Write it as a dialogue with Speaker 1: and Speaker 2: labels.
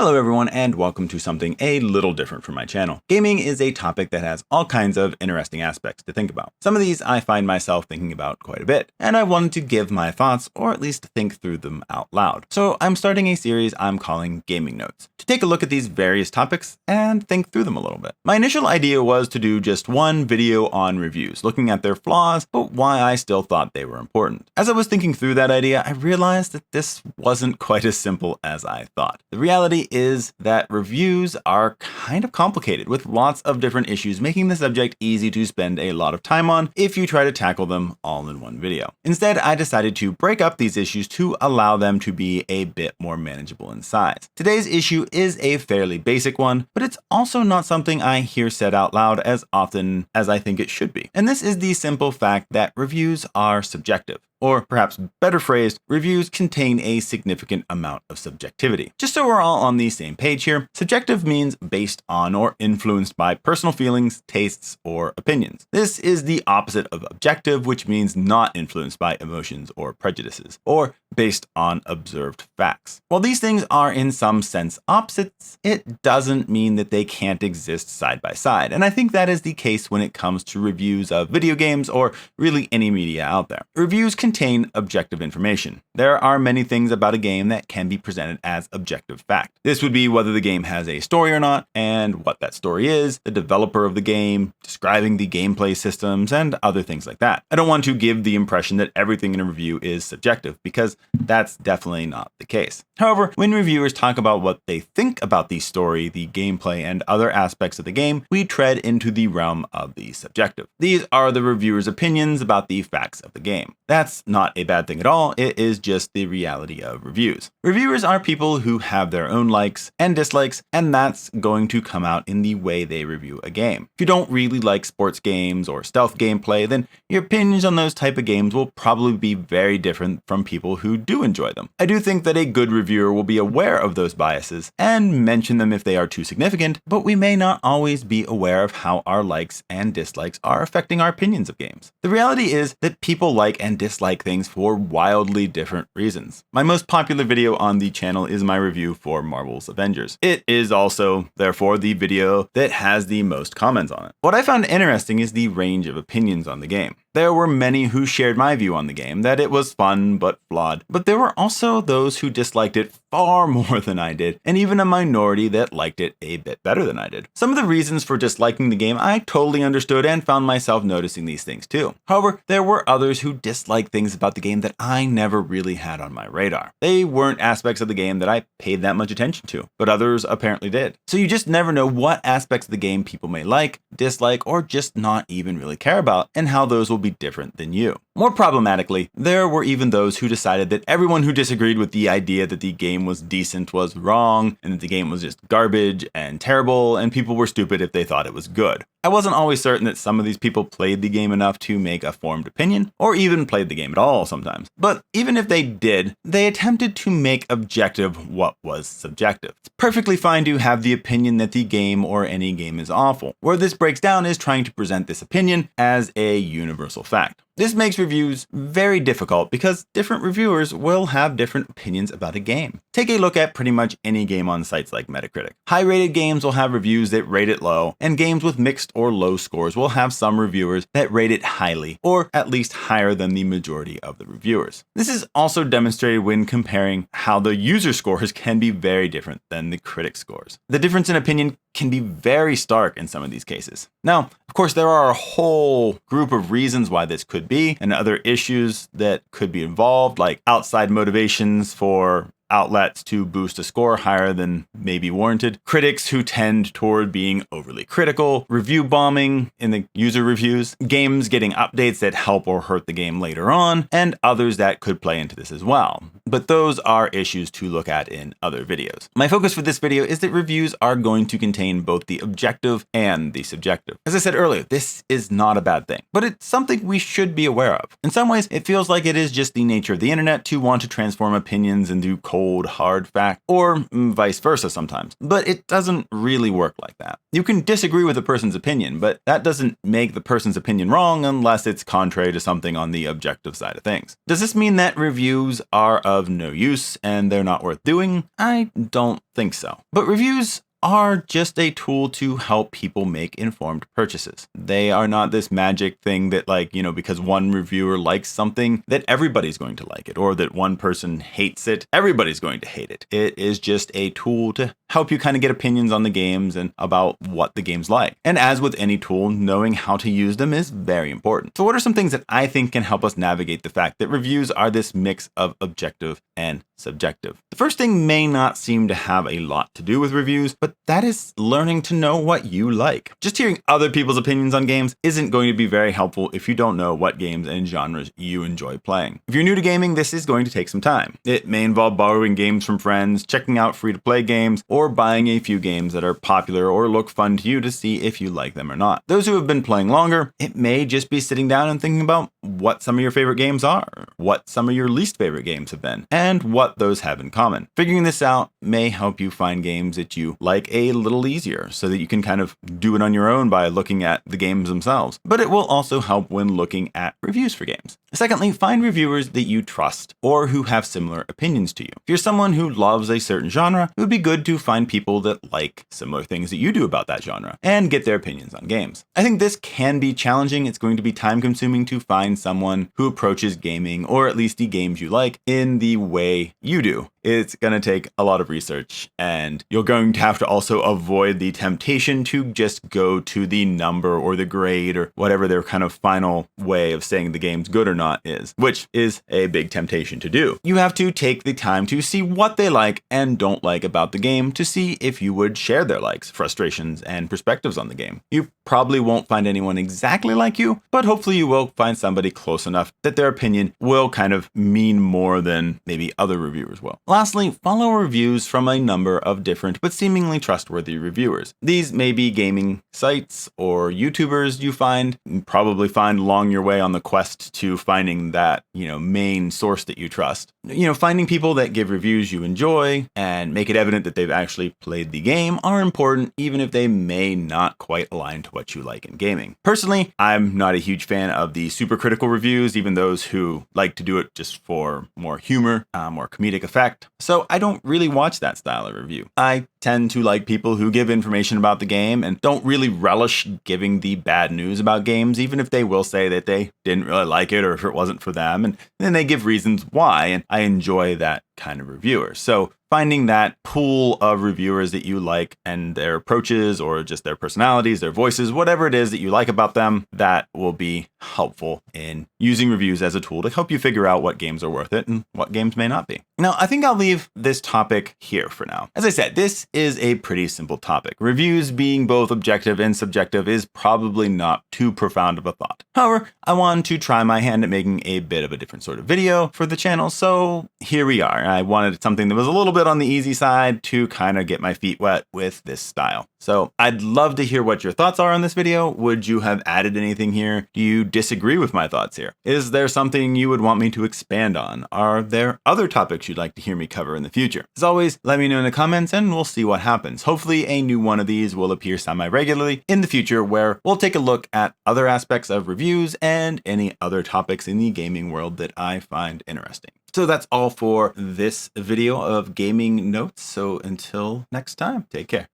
Speaker 1: Hello everyone and welcome to something a little different from my channel. Gaming is a topic that has all kinds of interesting aspects to think about. Some of these I find myself thinking about quite a bit, and I wanted to give my thoughts or at least think through them out loud. So I'm starting a series I'm calling Gaming Notes, to take a look at these various topics and think through them a little bit. My initial idea was to do just one video on reviews, looking at their flaws, but why I still thought they were important. As I was thinking through that idea, I realized that this wasn't quite as simple as I thought. The reality is that reviews are kind of complicated with lots of different issues, making the subject easy to spend a lot of time on if you try to tackle them all in one video. Instead, I decided to break up these issues to allow them to be a bit more manageable in size. Today's issue is a fairly basic one, but it's also not something I hear said out loud as often as I think it should be. And this is the simple fact that reviews are subjective. Or perhaps better phrased, reviews contain a significant amount of subjectivity. Just so we're all on the same page here, subjective means based on or influenced by personal feelings, tastes, or opinions. This is the opposite of objective, which means not influenced by emotions or prejudices, or based on observed facts. While these things are in some sense opposites, it doesn't mean that they can't exist side by side. And I think that is the case when it comes to reviews of video games or really any media out there. Reviews contain objective information. There are many things about a game that can be presented as objective fact. This would be whether the game has a story or not, and what that story is, the developer of the game, describing the gameplay systems, and other things like that. I don't want to give the impression that everything in a review is subjective, because that's definitely not the case. However, when reviewers talk about what they think about the story, the gameplay, and other aspects of the game, we tread into the realm of the subjective. These are the reviewer's opinions about the facts of the game. That's not a bad thing at all, it is just the reality of reviews. Reviewers are people who have their own likes and dislikes, and that's going to come out in the way they review a game. If you don't really like sports games or stealth gameplay, then your opinions on those type of games will probably be very different from people who do enjoy them. I do think that a good reviewer will be aware of those biases and mention them if they are too significant, but we may not always be aware of how our likes and dislikes are affecting our opinions of games. The reality is that people like and dislike things for wildly different reasons. My most popular video on the channel is my review for Marvel's Avengers. It is also, therefore, the video that has the most comments on it. What I found interesting is the range of opinions on the game. There were many who shared my view on the game, that it was fun but flawed, but there were also those who disliked it far more than I did, and even a minority that liked it a bit better than I did. Some of the reasons for disliking the game I totally understood and found myself noticing these things too. However, there were others who disliked things about the game that I never really had on my radar. They weren't aspects of the game that I paid that much attention to, but others apparently did. So you just never know what aspects of the game people may like, dislike, or just not even really care about, and how those will be different than you. More problematically, there were even those who decided that everyone who disagreed with the idea that the game was decent was wrong, and that the game was just garbage and terrible, and people were stupid if they thought it was good. I wasn't always certain that some of these people played the game enough to make a formed opinion, or even played the game at all sometimes. But even if they did, they attempted to make objective what was subjective. It's perfectly fine to have the opinion that the game or any game is awful. Where this breaks down is trying to present this opinion as a universal fact. This makes reviews very difficult because different reviewers will have different opinions about a game. Take a look at pretty much any game on sites like Metacritic. High-rated games will have reviews that rate it low, and games with mixed or low scores will have some reviewers that rate it highly, or at least higher than the majority of the reviewers. This is also demonstrated when comparing how the user scores can be very different than the critic scores. The difference in opinion can be very stark in some of these cases. Now, of course, there are a whole group of reasons why this could be, and other issues that could be involved, like outside motivations for outlets to boost a score higher than may be warranted, critics who tend toward being overly critical, review bombing in the user reviews, games getting updates that help or hurt the game later on, and others that could play into this as well. But those are issues to look at in other videos. My focus for this video is that reviews are going to contain both the objective and the subjective. As I said earlier, this is not a bad thing, but it's something we should be aware of. In some ways, it feels like it is just the nature of the internet to want to transform opinions into cold cold, hard fact, or vice versa sometimes. But it doesn't really work like that. You can disagree with a person's opinion, but that doesn't make the person's opinion wrong unless it's contrary to something on the objective side of things. Does this mean that reviews are of no use and they're not worth doing? I don't think so. But reviews are just a tool to help people make informed purchases. They are not this magic thing that, like, because one reviewer likes something, that everybody's going to like it, or that one person hates it, everybody's going to hate it. It is just a tool to help you kind of get opinions on the games and about what the game's like. And as with any tool, knowing how to use them is very important. So what are some things that I think can help us navigate the fact that reviews are this mix of objective and subjective? The first thing may not seem to have a lot to do with reviews, but that is learning to know what you like. Just hearing other people's opinions on games isn't going to be very helpful if you don't know what games and genres you enjoy playing. If you're new to gaming, this is going to take some time. It may involve borrowing games from friends, checking out free-to-play games, or buying a few games that are popular or look fun to you to see if you like them or not. Those who have been playing longer, it may just be sitting down and thinking about what some of your favorite games are, what some of your least favorite games have been, and what those have in common. Figuring this out may help you find games that you like a little easier so that you can kind of do it on your own by looking at the games themselves. But it will also help when looking at reviews for games. Secondly, find reviewers that you trust or who have similar opinions to you. If you're someone who loves a certain genre, it would be good to find people that like similar things that you do about that genre and get their opinions on games. I think this can be challenging. It's going to be time consuming to find someone who approaches gaming, or at least the games you like, in the way you do. It's going to take a lot of research, and you're going to have to also avoid the temptation to just go to the number or the grade or whatever their kind of final way of saying the game's good or not is, which is a big temptation to do. You have to take the time to see what they like and don't like about the game to see if you would share their likes, frustrations, and perspectives on the game. You probably won't find anyone exactly like you, but hopefully you will find somebody close enough that their opinion will kind of mean more than maybe other reviewers will. Lastly, follow reviews from a number of different but seemingly trustworthy reviewers. These may be gaming sites or YouTubers you find. You probably find along your way on the quest to finding that, main source that you trust. Finding people that give reviews you enjoy and make it evident that they've actually played the game are important, even if they may not quite align to what you like in gaming. Personally, I'm not a huge fan of the super critical reviews, even those who like to do it just for more humor, more comedic effect. So I don't really watch that style of review. I tend to like people who give information about the game and don't really relish giving the bad news about games, even if they will say that they didn't really like it or if it wasn't for them, and then they give reasons why, and I enjoy that kind of reviewer. So finding that pool of reviewers that you like and their approaches or just their personalities, their voices, whatever it is that you like about them, that will be helpful in using reviews as a tool to help you figure out what games are worth it and what games may not be. Now, I think I'll leave this topic here for now. As I said, this is a pretty simple topic. Reviews being both objective and subjective is probably not too profound of a thought. However, I wanted to try my hand at making a bit of a different sort of video for the channel, so here we are. I wanted something that was a little bit on the easy side to kind of get my feet wet with this style. So I'd love to hear what your thoughts are on this video. Would you have added anything here? Do you disagree with my thoughts here? Is there something you would want me to expand on? Are there other topics you'd like to hear me cover in the future? As always, let me know in the comments and we'll see what happens. Hopefully a new one of these will appear semi-regularly in the future, where we'll take a look at other aspects of reviews and any other topics in the gaming world that I find interesting. So that's all for this video of gaming notes. So until next time, take care.